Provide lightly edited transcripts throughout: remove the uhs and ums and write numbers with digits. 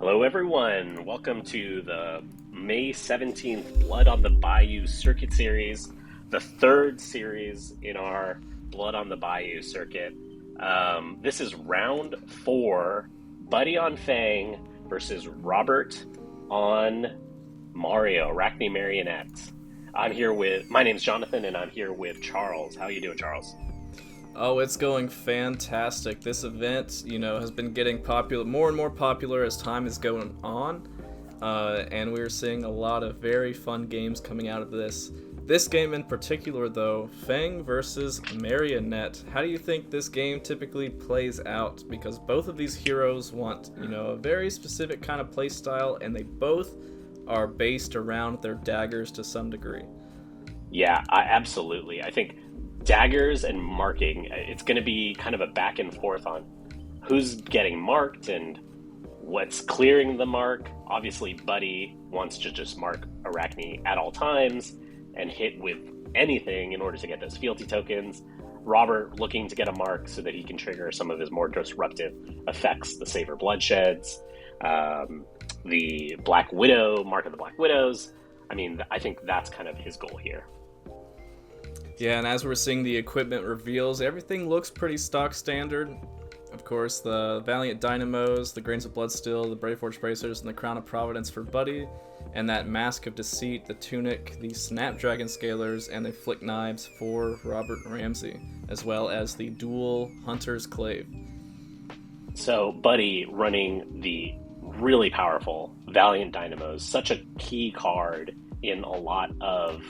Hello, everyone. Welcome to the May 17th Blood on the Bayou Circuit Series, the third series in our Blood on the Bayou circuit. This is round 4, Buddy on Fang versus Robert on Mario, Arakni Marionette. My name's Jonathan, and I'm here with Charles. How are you doing, Charles? Oh, it's going fantastic. This event, has been getting more and more popular as time is going on. And we're seeing a lot of very fun games coming out of this. This game in particular, though, Fang versus Marionette. How do you think this game typically plays out? Because both of these heroes want, a very specific kind of play style, and they both are based around their daggers to some degree. Yeah, absolutely. I think daggers and marking, it's going to be kind of a back and forth on who's getting marked and what's clearing the mark. Obviously, Buddy wants to just mark Arakni at all times and hit with anything in order to get those fealty tokens. Robert looking to get a mark so that he can trigger some of his more disruptive effects, the Savor Bloodsheds, the Black Widow, Mark of the Black Widows. I mean, I think that's kind of his goal here. Yeah, and as we're seeing the equipment reveals, everything looks pretty stock standard. Of course, the Valiant Dynamos, the Grains of Blood Steel, the Brave Forge Bracers, and the Crown of Providence for Buddy, and that Mask of Deceit, the Tunic, the Snapdragon Scalers, and the Flick Knives for Robert Ramsey, as well as the dual Hunter's Clave. So, Buddy running the really powerful Valiant Dynamos, such a key card in a lot of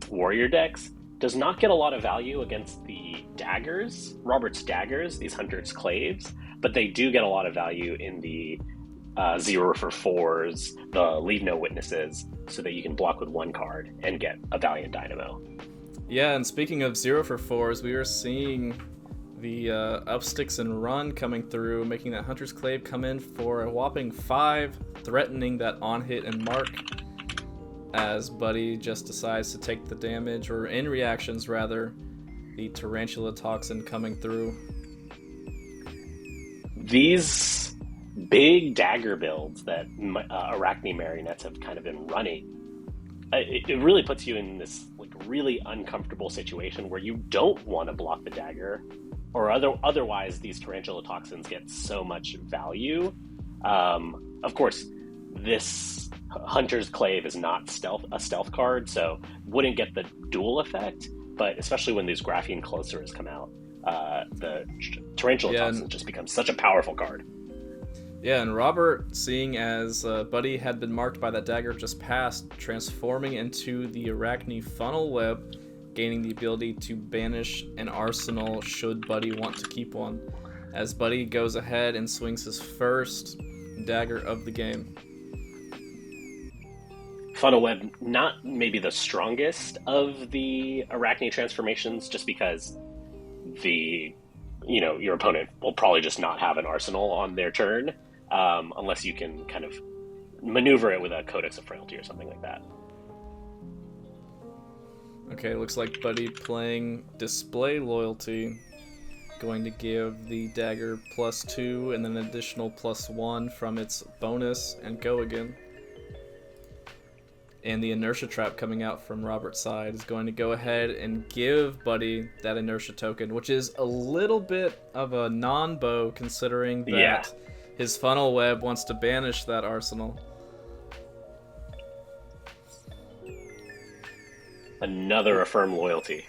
warrior decks, does not get a lot of value against the daggers, Robert's daggers, these Hunter's Claves, but they do get a lot of value in the 0 for 4s, the Leave No Witnesses, so that you can block with one card and get a Valiant Dynamo. Yeah, and speaking of 0 for 4s, we are seeing the up sticks and run coming through, making that Hunter's Clave come in for a whopping 5, threatening that on hit and mark, as Buddy just decides to take the damage, or in reactions rather, the Tarantula Toxin coming through. These big dagger builds that Arakni Marionettes have kind of been running, it really puts you in this really uncomfortable situation where you don't want to block the dagger, or otherwise these Tarantula Toxins get so much value. Of course, this Hunter's Clave is not a stealth card, so wouldn't get the dual effect, but especially when these Graphene Closerers come out, the Tarantula Toxin just becomes such a powerful card. Yeah, and Robert, seeing as Buddy had been marked by that dagger just passed, transforming into the Arakni Funnel Web, gaining the ability to banish an arsenal should Buddy want to keep one, as Buddy goes ahead and swings his first dagger of the game. Funnel Web, not maybe the strongest of the Arakni transformations, just because your opponent will probably just not have an arsenal on their turn, unless you can kind of maneuver it with a Codex of Frailty or something like that. Okay, looks like Buddy playing Display Loyalty, going to give the dagger +2 and then an additional +1 from its bonus, and go again. And the Inertia Trap coming out from Robert's side is going to go ahead and give Buddy that Inertia token, which is a little bit of a non-bow considering that his Funnel Web wants to banish that arsenal. Another Affirm Loyalty.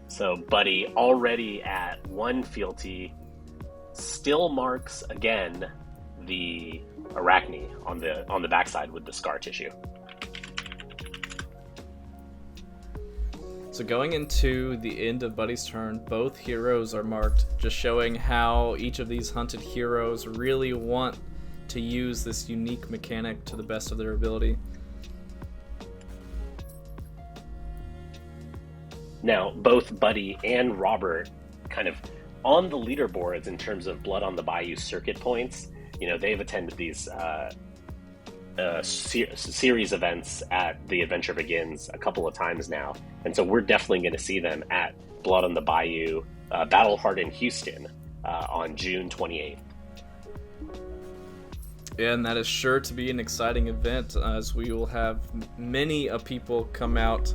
So Buddy already at 1 fealty, still marks again the Arakni on the backside with the scar tissue. So going into the end of Buddy's turn, both heroes are marked, just showing how each of these hunted heroes really want to use this unique mechanic to the best of their ability. Now, both Buddy and Robert kind of on the leaderboards in terms of Blood on the Bayou circuit points. They've attended these series events at The Adventure Begins a couple of times now, and so we're definitely going to see them at Blood on the Bayou Battle Hard in Houston on June 28th. And that is sure to be an exciting event, as we will have many people come out.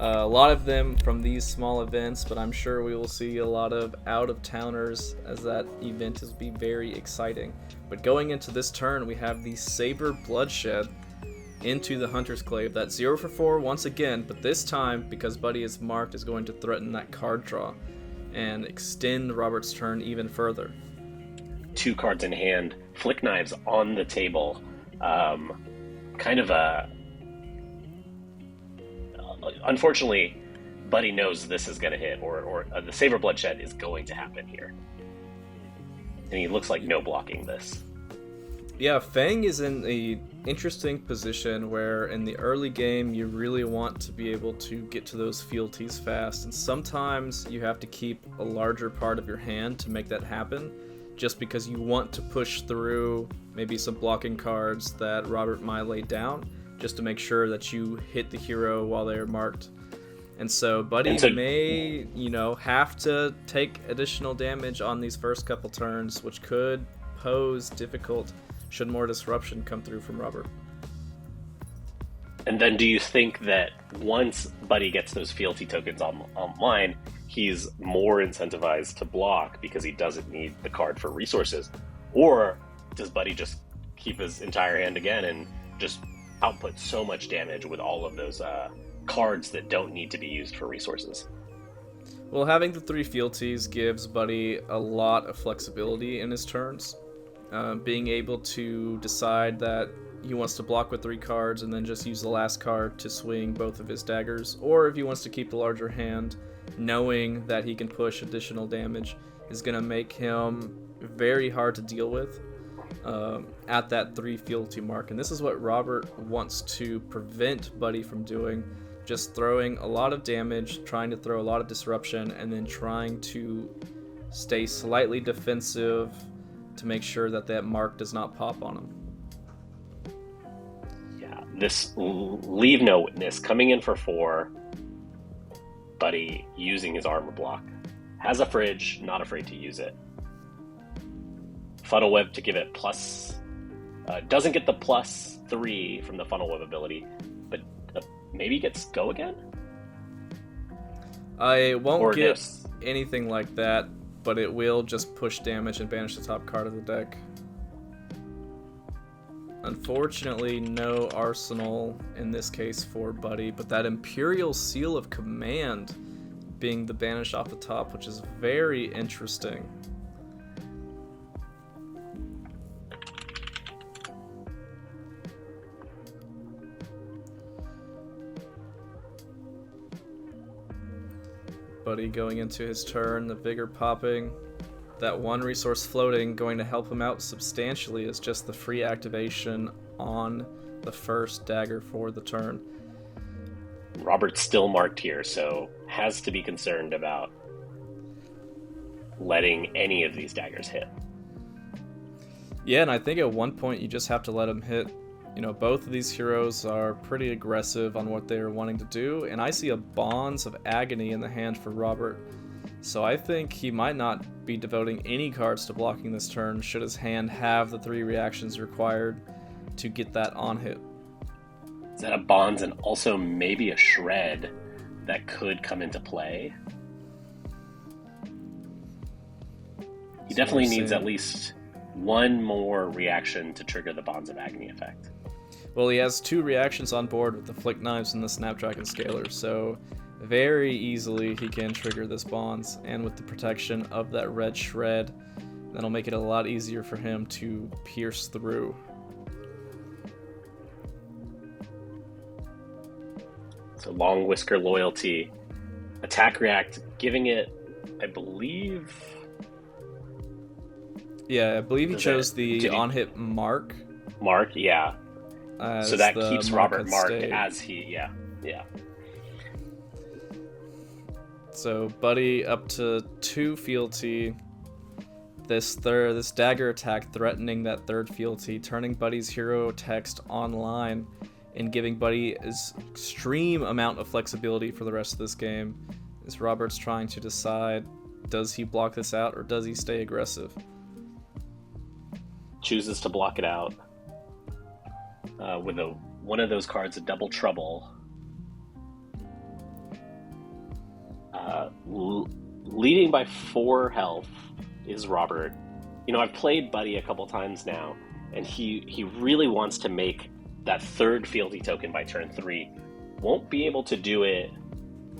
A lot of them from these small events, but I'm sure we will see a lot of out-of-towners, as that event will be very exciting. But going into this turn, we have the Saber Bloodshed into the Hunter's Glaive. That's 0 for 4 once again, but this time, because Buddy is marked, is going to threaten that card draw and extend Robert's turn even further. 2 cards in hand, Flick Knives on the table. Kind of a... Unfortunately, Buddy knows this is going to hit, or the Saber Bloodshed is going to happen here. And he looks like no blocking this. Yeah, Fang is in a interesting position where in the early game you really want to be able to get to those fealties fast, and sometimes you have to keep a larger part of your hand to make that happen, just because you want to push through maybe some blocking cards that Robert might lay down, just to make sure that you hit the hero while they're marked. And so Buddy may, have to take additional damage on these first couple turns, which could pose difficult should more disruption come through from Robert. And then do you think that once Buddy gets those fealty tokens online, he's more incentivized to block because he doesn't need the card for resources? Or does Buddy just keep his entire hand again and just output so much damage with all of those cards that don't need to be used for resources? Well, having the 3 fealties gives Buddy a lot of flexibility in his turns. Being able to decide that he wants to block with 3 cards and then just use the last card to swing both of his daggers, or if he wants to keep the larger hand, knowing that he can push additional damage is going to make him very hard to deal with at that 3 fealty mark. And this is what Robert wants to prevent Buddy from doing, just throwing a lot of damage, trying to throw a lot of disruption, and then trying to stay slightly defensive to make sure that that mark does not pop on him. Yeah, this Leave No Witness coming in for 4. Buddy using his armor block. Has a fridge, not afraid to use it. Funnel Web to give it plus... doesn't get the +3 from the Funnel Web ability, but maybe gets Go Again? I won't get anything like that, but it will just push damage and banish the top card of the deck. Unfortunately, no arsenal in this case for Buddy, but that Imperial Seal of Command being the banish off the top, which is very interesting. Buddy going into his turn, the Vigor popping. That 1 resource floating going to help him out substantially is just the free activation on the first dagger for the turn. Robert's still marked here, so has to be concerned about letting any of these daggers hit. Yeah, and I think at one point you just have to let him hit. Both of these heroes are pretty aggressive on what they're wanting to do, and I see a Bonds of Agony in the hand for Robert. So I think he might not be devoting any cards to blocking this turn, should his hand have the 3 reactions required to get that on hit. Is that a Bonds and also maybe a Shred that could come into play? He definitely needs at least 1 more reaction to trigger the Bonds of Agony effect. Well, he has 2 reactions on board with the Flick Knives and the Snapdragon Scaler, so very easily he can trigger this Bonds, and with the protection of that red Shred, that'll make it a lot easier for him to pierce through. So Long Whisker Loyalty, Attack React, giving it, I believe... Yeah, I believe he chose the on-hit mark. Mark, yeah. So that keeps Robert marked as he, yeah. So Buddy up to 2 fealty. This dagger attack threatening that 3rd fealty, turning Buddy's hero text online and giving Buddy his extreme amount of flexibility for the rest of this game. As Robert's trying to decide Does he block this out, or does he stay aggressive? Chooses to block it out with one of those cards, a double trouble. Leading by 4 health is Robert. You know, I've played Buddy a couple times now, and he really wants to make that 3rd fealty token by turn 3. Won't be able to do it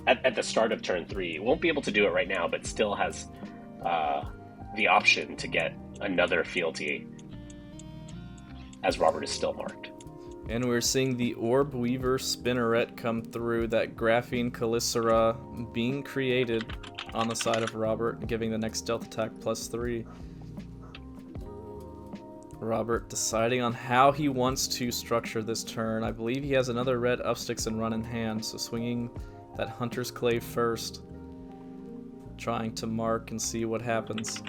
at the start of turn 3. Won't be able to do it right now, but still has the option to get another fealty as Robert is still marked. And we're seeing the Orb Weaver Spinneret come through, that Graphene Calicera being created on the side of Robert, giving the next stealth attack +3. Robert deciding on how he wants to structure this turn. I believe he has another red Upsticks and Run in hand, so swinging that Hunter's Clave first, trying to mark and see what happens.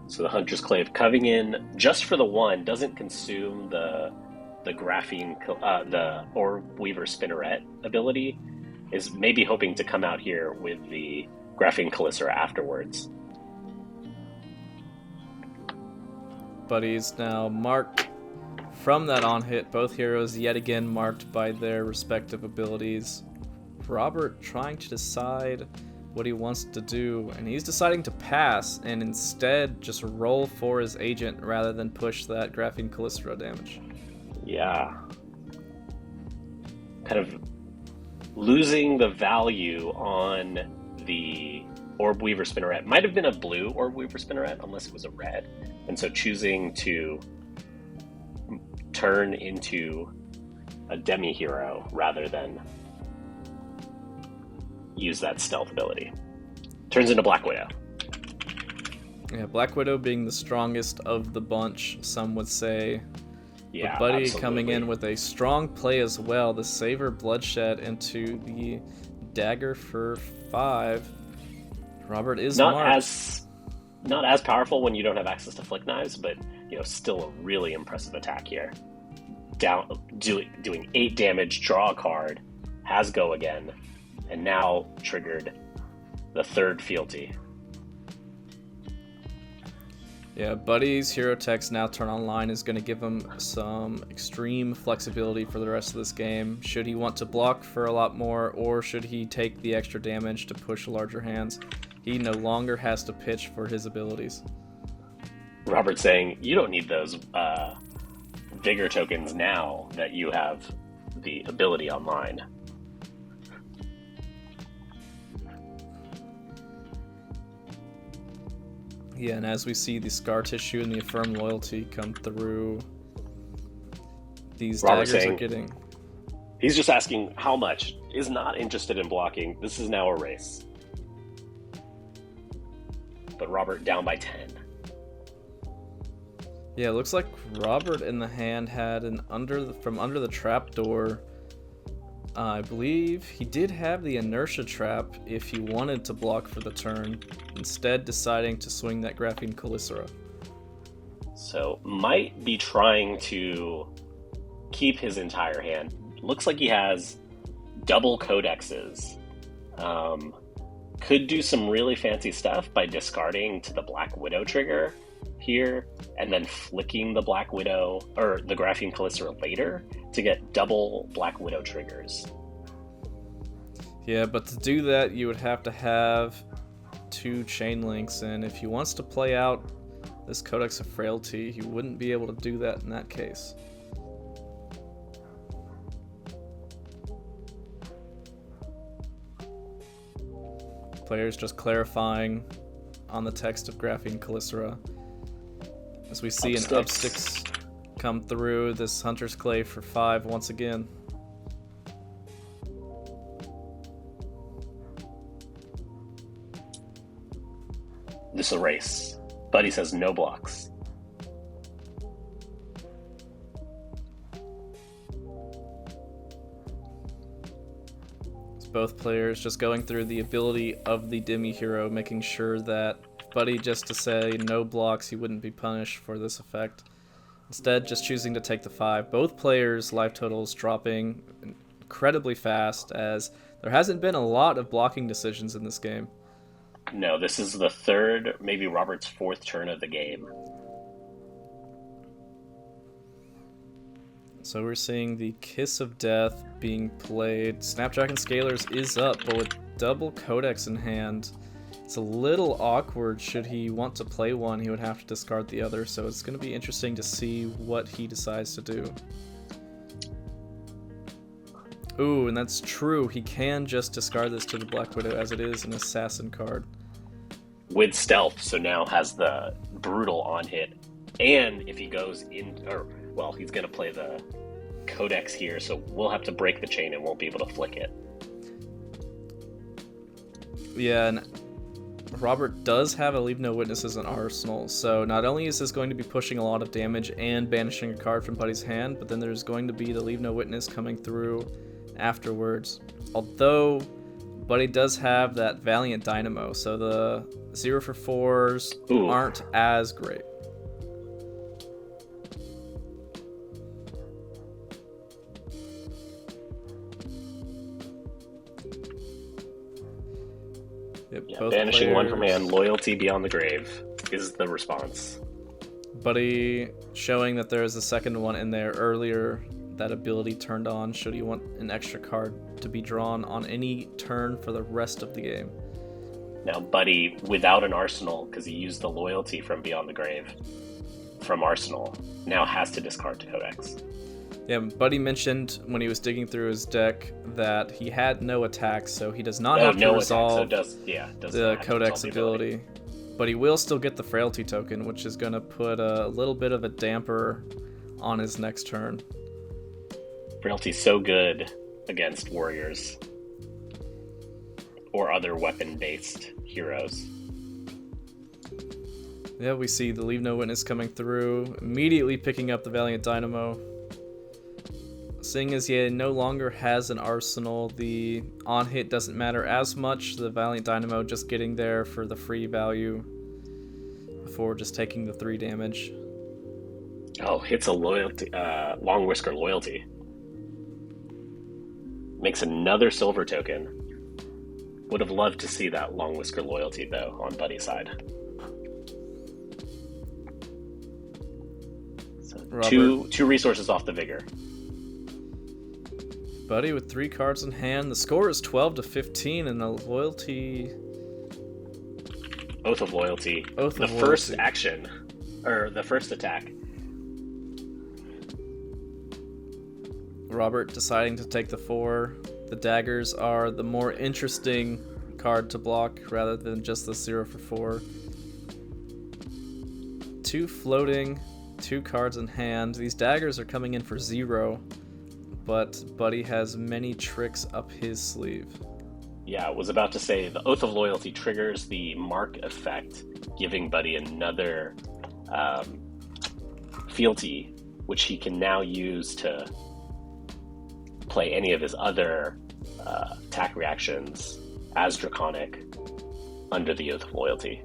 So the Hunter's Clave coming in just for the 1, doesn't consume the Graphene, the Orb Weaver Spinneret ability, is maybe hoping to come out here with the Graphene Calicera afterwards. Buddy's now marked from that on hit. Both heroes yet again marked by their respective abilities. Robert trying to decide what he wants to do, and he's deciding to pass and instead just roll for his agent rather than push that Graphene Calicera damage. Yeah. Kind of losing the value on the Orb Weaver Spinneret. Might have been a blue Orb Weaver Spinneret unless it was a red, and so choosing to turn into a demi-hero rather than use that stealth ability. Turns into Black Widow. Yeah, Black Widow being the strongest of the bunch, some would say. Yeah, but Buddy absolutely. coming in with a strong play as well. The Savor Bloodshed into the dagger for 5. Robert is not as powerful when you don't have access to flick knives, but still a really impressive attack here. Doing 8 damage, draw a card, has go again, and now triggered the 3rd fealty. Yeah, Buddy's hero text now turn online is going to give him some extreme flexibility for the rest of this game. Should he want to block for a lot more, or should he take the extra damage to push larger hands? He no longer has to pitch for his abilities. Robert saying, you don't need those vigor tokens now that you have the ability online. Yeah, and as we see the Scar Tissue and the Affirm Loyalty come through, these Robert daggers saying, are getting... He's just asking how much, is not interested in blocking. This is now a race. But Robert down by 10. Yeah, it looks like Robert in the hand had an from under the trapdoor. I believe he did have the Inertia Trap if he wanted to block for the turn, instead deciding to swing that Graphene Calicera. So might be trying to keep his entire hand. Looks like he has double codexes. Could do some really fancy stuff by discarding to the Black Widow trigger here, and then flicking the Black Widow, or the Graphene Calicera later, to get double Black Widow triggers. Yeah, but to do that, you would have to have 2 chain links, and if he wants to play out this Codex of Frailty, he wouldn't be able to do that in that case. Players just clarifying on the text of Graphene Calicera. As we see an Upsticks come through, this Hunter's Clave for 5 once again. This is a race. Buddy says no blocks. Both players just going through the ability of the Demi Hero, making sure that Buddy just to say no blocks, he wouldn't be punished for this effect. Instead, just choosing to take the 5. Both players' life totals dropping incredibly fast as There hasn't been a lot of blocking decisions in this game. No, this is the third, maybe Robert's fourth turn of the game. So we're seeing the Kiss of Death being played. Snapdragon Scalers is up, but with double Codex in hand, it's a little awkward. Should he want to play one, he would have to discard the other, so it's going to be interesting to see what he decides to do. Ooh, and that's true. He can just discard this to the Black Widow as it is an assassin card. With stealth, so now has the brutal on hit. And if he goes in, or, well, he's going to play the Codex here, so we'll have to break the chain and won't be able to flick it. Yeah, and Robert does have a Leave No Witnesses in Arsenal, so not only is this going to be pushing a lot of damage and banishing a card from Buddy's hand, but then there's going to be the Leave No Witness coming through afterwards. Although Buddy does have that Valiant Dynamo, so the 0 for 4s aren't as great. Yep, yeah, banishing players. one from hand, loyalty beyond the grave is the response. Buddy showing that there is a second one in there earlier. That ability turned on should he want an extra card to be drawn on any turn for the rest of the game. Now Buddy, without an arsenal, because he used the loyalty from Beyond the Grave from Arsenal, now has to discard to Codex. Yeah, Buddy mentioned when he was digging through his deck that he had no attacks, so he does not have to resolve the Codex ability. But he will still get the Frailty token, which is going to put a little bit of a damper on his next turn. Frailty's so good against warriors or other weapon-based heroes. Yeah, we see the Leave No Witness coming through, immediately picking up the Valiant Dynamo. Seeing as he no longer has an arsenal, the on-hit doesn't matter as much. The Valiant Dynamo just getting there for the free value before just taking the 3 damage. Oh, hits a loyalty, Long Whisker loyalty. Makes another silver token. Would have loved to see that Long Whisker loyalty, though, on Buddy's side. So two resources off the Vigor. Buddy with 3 cards in hand. The score is 12-15, and the loyalty... Oath of Loyalty. Oath of Loyalty. First action, or the first attack. Robert deciding to take the 4. The daggers are the more interesting card to block rather than just the 0 for 4. 2 floating, 2 cards in hand. These daggers are coming in for 0, but Buddy has many tricks up his sleeve. Yeah, I was about to say the Oath of Loyalty triggers the mark effect, giving Buddy another fealty, which he can now use to play any of his other attack reactions as Draconic under the Oath of Loyalty.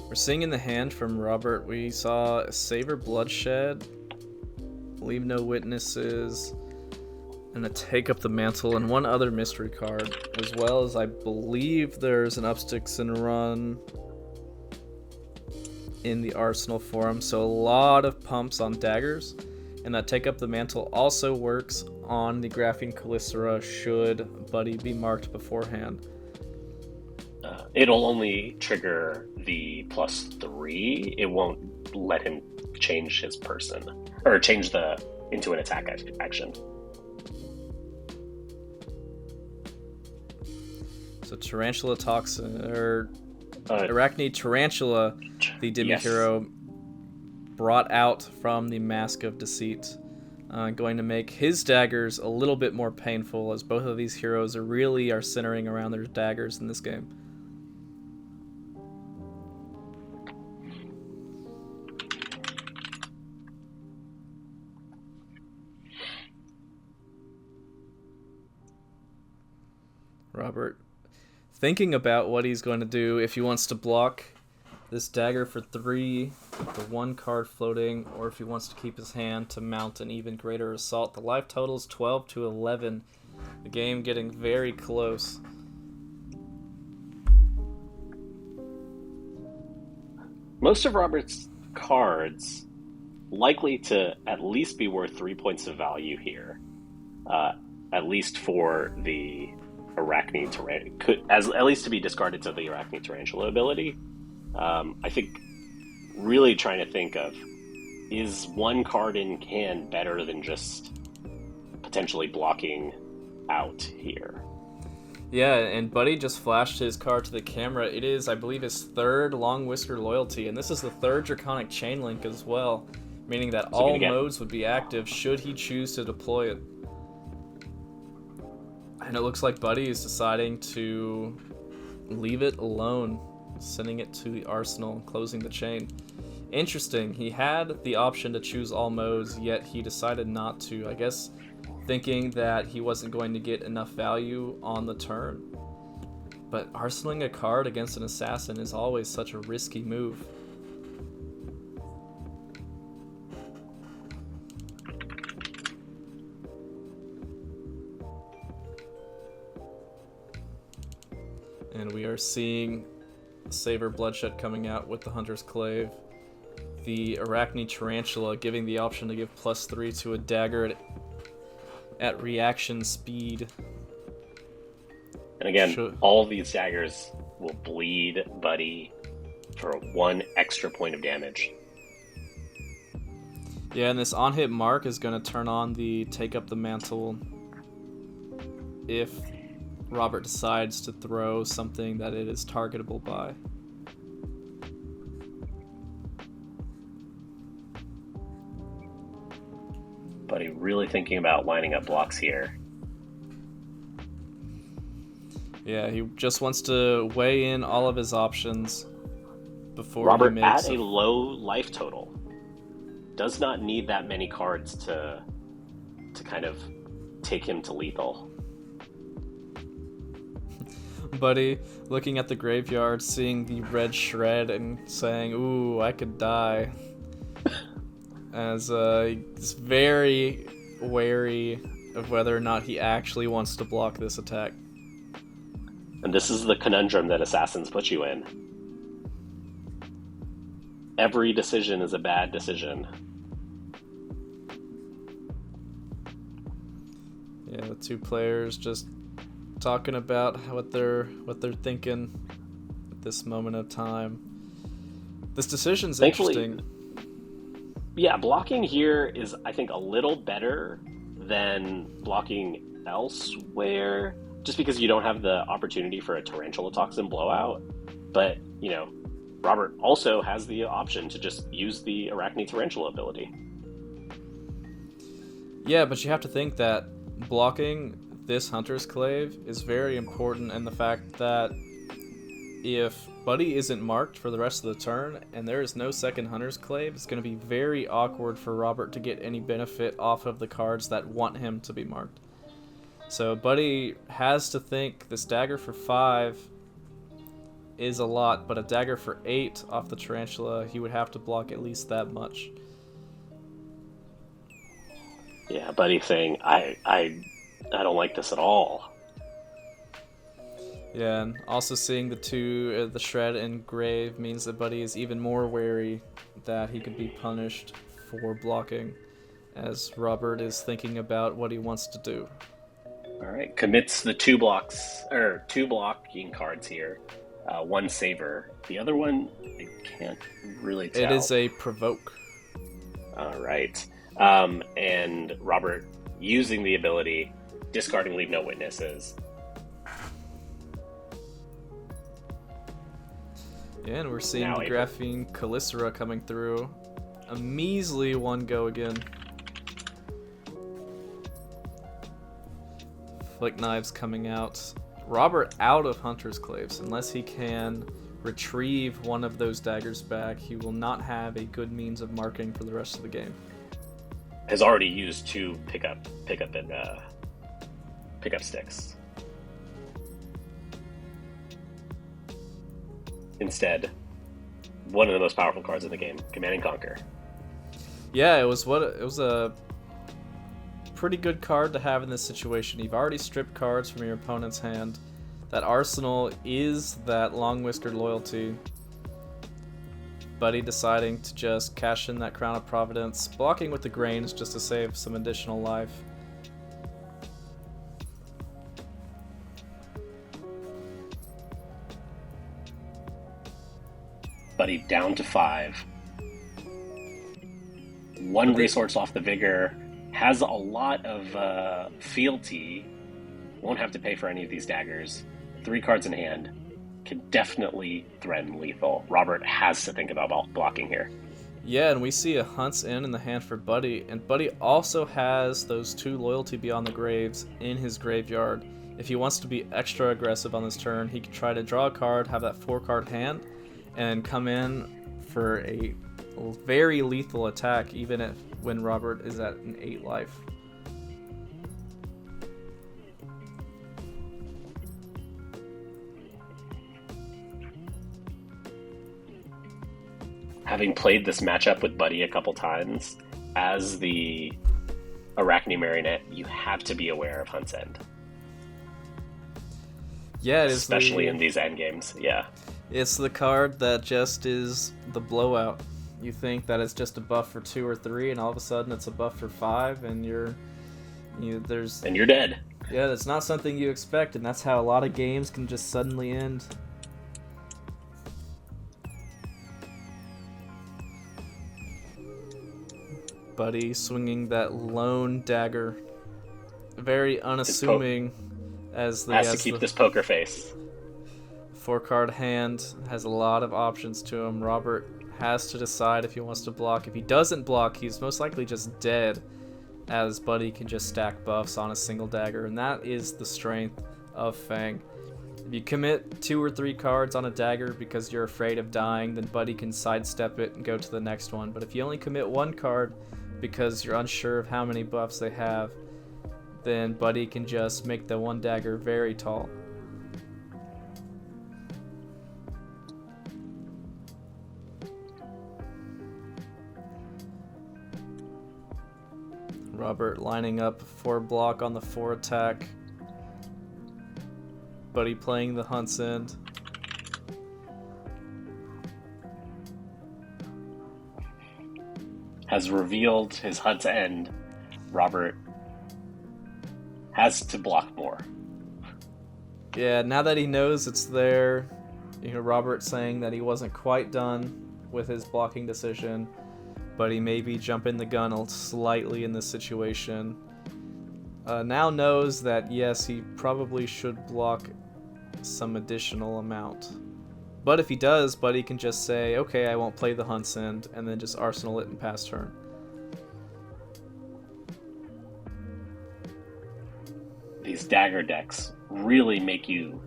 We're seeing in the hand from Robert, we saw Savor Bloodshed, Leave No Witnesses, and a Take Up the Mantle, and one other mystery card, as well as I believe there's an Upsticks and Run in the arsenal for him, so a lot of pumps on daggers, and that Take Up the Mantle also works on the Graphene Calycera should Buddy be marked beforehand. It'll only trigger the +3. It won't let him change his person, or change into an attack action. So Tarantula Toxin, or Arakni Tarantula, the Demi Hero, brought out from the Mask of Deceit. Going to make his daggers a little bit more painful, as both of these heroes are centering around their daggers in this game. Robert thinking about what he's going to do if he wants to block this dagger for 3, with the 1 card floating, or if he wants to keep his hand to mount an even greater assault. The life total is 12 to 11. The game getting very close. Most of Robert's cards likely to at least be worth 3 points of value here, at least for the Arakni at least to be discarded to the Arakni Tarantula ability. I think really trying to think of, is 1 card in hand better than just potentially blocking out here? Yeah, and Buddy just flashed his card to the camera. It is, I believe, his 3rd Long Whisker Loyalty, and this is the 3rd Draconic Chain Link as well, meaning that all modes would be active should he choose to deploy it. And it looks like Buddy is deciding to leave it alone, sending it to the arsenal and closing the chain. Interesting, he had the option to choose all modes, yet he decided not to, I guess thinking that he wasn't going to get enough value on the turn. But arsenaling a card against an assassin is always such a risky move. And we are seeing Saber Bloodshed coming out with the Hunter's Clave. The Arakni Tarantula giving the option to give +3 to a dagger at reaction speed. And again, all these daggers will bleed Buddy for 1 extra point of damage. Yeah, and this on-hit mark is going to turn on the Take Up the Mantle if Robert decides to throw something that it is targetable by. Buddy really thinking about lining up blocks here. Yeah, he just wants to weigh in all of his options before Robert, he makes at a low life total, does not need that many cards to kind of take him to lethal. Buddy looking at the graveyard, seeing the red shred and saying, "Ooh, I could die." As he's very wary of whether or not he actually wants to block this attack. And this is the conundrum that assassins put you in. Every decision is a bad decision. Yeah, the 2 players just talking about what they're thinking at this moment of time. This decision's interesting. Yeah, blocking here is, I think, a little better than blocking elsewhere, just because you don't have the opportunity for a Tarantula Toxin blowout. But, Robert also has the option to just use the Arakni Tarantula ability. Yeah, but you have to think that blocking this Hunter's Clave is very important, and the fact that if Buddy isn't marked for the rest of the turn and there is no second Hunter's Clave, it's going to be very awkward for Robert to get any benefit off of the cards that want him to be marked. So Buddy has to think this dagger for 5 is a lot, but a dagger for 8 off the Tarantula, he would have to block at least that much. Yeah, Buddy saying, I don't like this at all. Yeah, and also seeing the shred and grave means that Buddy is even more wary that he could be punished for blocking, as Robert is thinking about what he wants to do. All right, commits the 2 blocking cards here. 1 saver. The other one, I can't really tell. It is a provoke. All right. And Robert using the ability, discarding Leave No Witnesses. Yeah, and we're seeing the Graphene Calicera coming through. A measly 1 go again. Flick Knives coming out. Robert out of Hunter's Claves. Unless he can retrieve one of those daggers back, he will not have a good means of marking for the rest of the game. Has already used 2 pickup sticks. Instead, one of the most powerful cards in the game, Command and Conquer. Yeah, it was a pretty good card to have in this situation. You've already stripped cards from your opponent's hand. That arsenal is that long-whiskered loyalty. Buddy deciding to just cash in that Crown of Providence, blocking with the grains just to save some additional life. Buddy down to 5. One resource off the Vigor, has a lot of fealty, won't have to pay for any of these daggers. 3 cards in hand, can definitely threaten lethal. Robert has to think about blocking here. Yeah, and we see a Hunt's End in the hand for Buddy, and Buddy also has those 2 Loyalty Beyond the Graves in his graveyard. If he wants to be extra aggressive on this turn, he can try to draw a card, have that 4-card hand, and come in for a very lethal attack, even when Robert is at an 8 life. Having played this matchup with Buddy a couple times, as the Arakni Marionette, you have to be aware of Hunt's End. Yeah, it is especially in these end games. Yeah, it's the card that just is the blowout. You think that it's just a buff for 2 or 3, and all of a sudden it's a buff for 5, and you're dead. Yeah, that's not something you expect, and that's how a lot of games can just suddenly end. Buddy swinging that lone dagger, very unassuming, as the has to keep this poker face. 4-card hand has a lot of options to him. Robert has to decide if he wants to block. If he doesn't block, he's most likely just dead, as Buddy can just stack buffs on a single dagger, and that is the strength of Fang. If you commit 2 or 3 cards on a dagger because you're afraid of dying, then Buddy can sidestep it and go to the next one. But if you only commit 1 card because you're unsure of how many buffs they have, then Buddy can just make the 1 dagger very tall. Robert lining up 4 block on the 4 attack. Buddy playing the Hunt's End. Has revealed his Hunt's End. Robert has to block more. Yeah, now that he knows it's there, Robert saying that he wasn't quite done with his blocking decision, but he may be jumping the gun slightly in this situation. Now knows that, yes, he probably should block some additional amount. But if he does, Buddy can just say, okay, I won't play the Hunt's End, and then just arsenal it and pass turn. These dagger decks really make you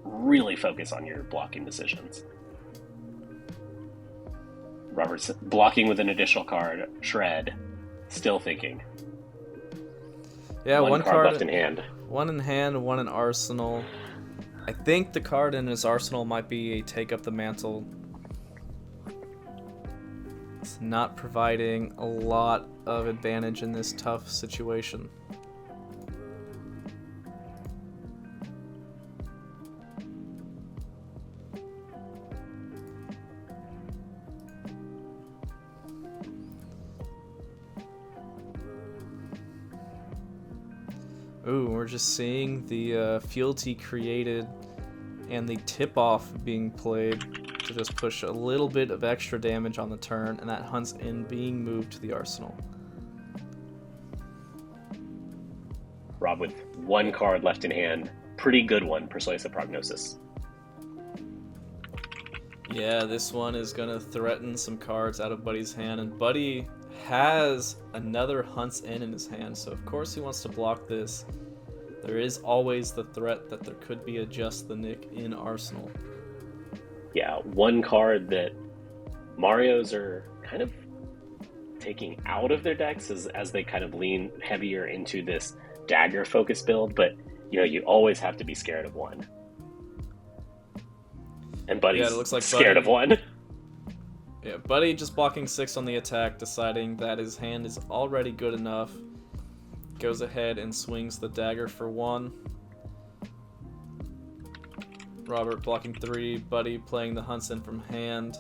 really focus on your blocking decisions. Robert's blocking with an additional card. Shred. Still thinking. Yeah, one card left in hand. 1 in hand, 1 in arsenal. I think the card in his arsenal might be a Take Up the Mantle. It's not providing a lot of advantage in this tough situation. Ooh, we're just seeing the fealty created and the tip-off being played to just push a little bit of extra damage on the turn, and that Hunt's End being moved to the arsenal. Rob with 1 card left in hand. Pretty good one, Persuasive Prognosis. Yeah, this one is going to threaten some cards out of Buddy's hand, and Buddy has another Hunt's End in his hand, so of course he wants to block this. There is always the threat that there could be a Just the Nick in arsenal. Yeah, 1 card that Marios are kind of taking out of their decks as they kind of lean heavier into this dagger focus build, but you always have to be scared of 1. And Buddy's it looks like scared of 1. Yeah, Buddy just blocking 6 on the attack, deciding that his hand is already good enough. Goes ahead and swings the dagger for 1. Robert blocking 3, Buddy playing the Huntsman from hand.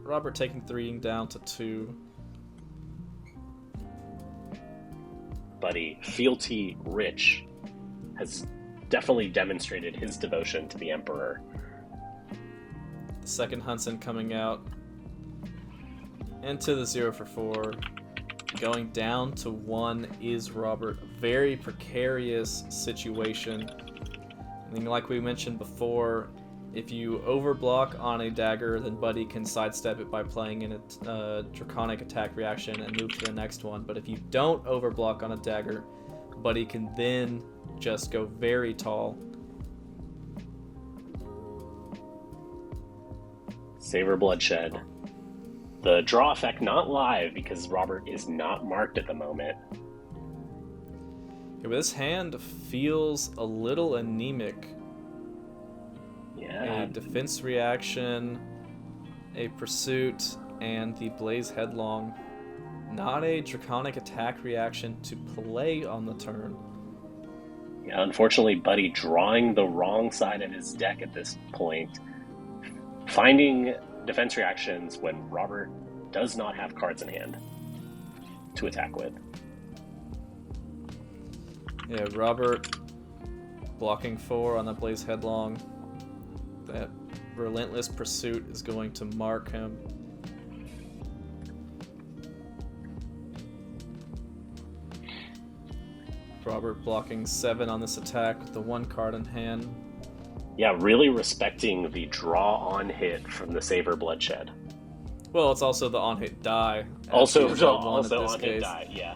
Robert taking 3 down to 2. Buddy, fealty rich, has definitely demonstrated his devotion to the Emperor. The second Huntsman coming out. Into the 0 for 4. Going down to 1 is Robert. Very precarious situation. And like we mentioned before, if you overblock on a dagger, then Buddy can sidestep it by playing in a draconic attack reaction and move to the next one. But if you don't overblock on a dagger, Buddy can then just go very tall. Savor bloodshed. The draw effect not live because Robert is not marked at the moment. Yeah, but this hand feels a little anemic. Yeah. A defense reaction, a pursuit, and the Blaze Headlong. Not a draconic attack reaction to play on the turn. Yeah, unfortunately, Buddy drawing the wrong side of his deck at this point. Finding defense reactions when Robert does not have cards in hand to attack with. Yeah, Robert blocking 4 on the Blaze Headlong. That relentless pursuit is going to mark him. Robert blocking 7 on this attack with the 1 card in hand. Yeah, really respecting the draw on hit from the Savor bloodshed. Well, it's also the on-hit die. Also on-hit die, yeah.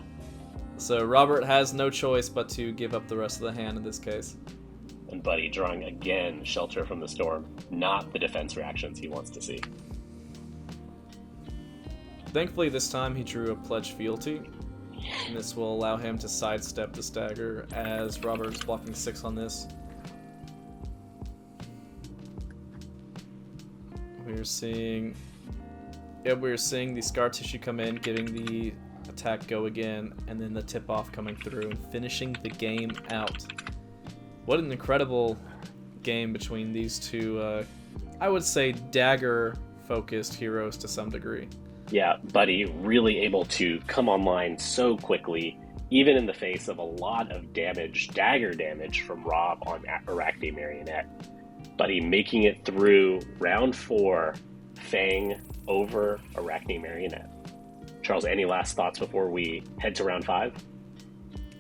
So Robert has no choice but to give up the rest of the hand in this case. And Buddy drawing again Shelter from the Storm, not the defense reactions he wants to see. Thankfully, this time he drew a Pledge Fealty, and this will allow him to sidestep this dagger as Robert is blocking 6 on this. We're seeing the scar tissue come in, giving the attack go again, and then the tip-off coming through and finishing the game out. What an incredible game between these two, I would say, dagger-focused heroes to some degree. Yeah, Buddy really able to come online so quickly, even in the face of a lot of damage, dagger damage from Rob on Arakni Marionette. Buddy making it through round 4, Fang over Arakni Marionette. Charles, any last thoughts before we head to round 5?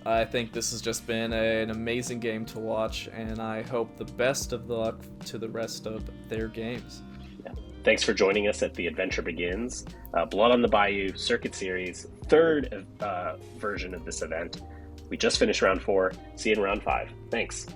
I think this has just been an amazing game to watch, and I hope the best of luck to the rest of their games. Yeah. Thanks for joining us at The Adventure Begins, Blood on the Bayou Circuit Series, 3rd version of this event. We just finished round 4. See you in round 5. Thanks.